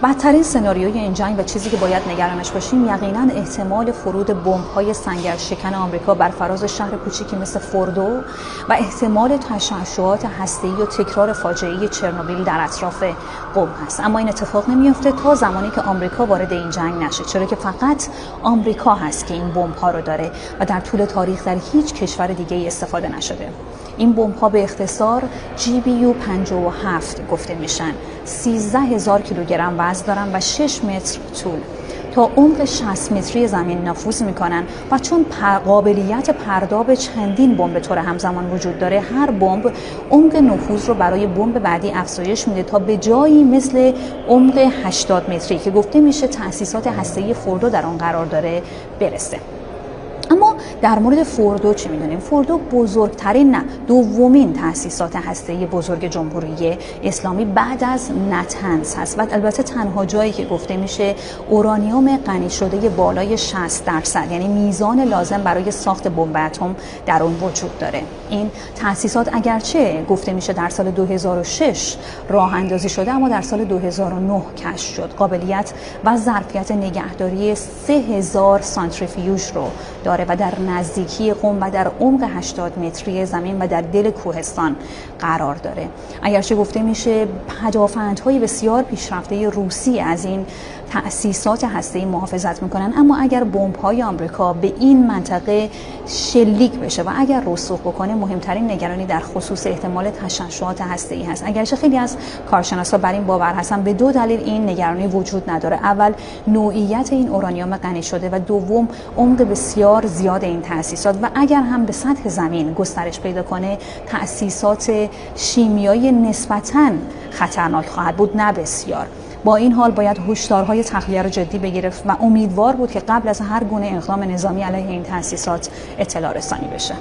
بدترین سناریوی این جنگ و چیزی که باید نگرانش باشیم یقینا احتمال فرود بمب‌های سنگرشکن آمریکا بر فراز شهر کوچیکی مثل فوردو و احتمال تشعشعات هسته‌ای و تکرار فاجعه چرنوبیل در اطراف قم هست. اما این اتفاق نمیفته تا زمانی که آمریکا وارد این جنگ نشه، چرا که فقط آمریکا هست که این بمب‌ها رو داره و در طول تاریخ در هیچ کشور دیگه‌ای استفاده نشده. این بمب‌ها به اختصار GBU 57 گفته میشن. 13,000 کیلوگرم وزن دارن و 6 متر طول. تا عمق 60 متری زمین نفوذ میکنن و چون قابلیت پرداب چندین بمب به طور همزمان وجود داره، هر بمب عمق نفوذ رو برای بمب بعدی افزایش میده تا به جایی مثل عمق 80 متری که گفته میشه تأسیسات هسته‌ای فوردو در آن قرار داره برسه. اما در مورد فوردو چی میدونیم؟ فوردو بزرگترین نه دومین تأسیسات هسته‌ای بزرگ جمهوری اسلامی بعد از نتنز هست و البته تنها جایی که گفته میشه اورانیوم غنی شده بالای 60%، یعنی میزان لازم برای ساخت بمب اتم در اون وجود داره. این تأسیسات اگرچه گفته میشه در سال 2006 راه اندازی شده، اما در سال 2009 کشف شد. قابلیت و ظرفیت نگهداری 3000 سانتریفیوژ رو داره و در نزدیکی قم و در عمق 80 متری زمین و در دل کوهستان قرار داره. اگرچه گفته میشه پدافندهای بسیار پیشرفته روسی از این تأسیسات هسته‌ای محافظت میکنن، اما اگر بمب‌های آمریکا به این منطقه شلیک بشه و اگر رسوخ بکنه، مهمترین نگرانی در خصوص احتمال تشعشعات هسته‌ای هست. اگرچه خیلی از کارشناسا بر این باور هستن، به دو دلیل این نگرانی وجود نداره. اول، نوعیت این اورانیوم غنی شده و دوم، عمق بسیار زیاد این تأسیسات و اگر هم به سطح زمین گسترش پیدا کنه، تأسیسات شیمیایی نسبتاً خطرناک خواهد بود، نه بسیار. با این حال باید هشدارهای تخلیه را جدی بگیرد و امیدوار بود که قبل از هر گونه اقدام نظامی علیه این تأسیسات اطلاع رسانی بشه.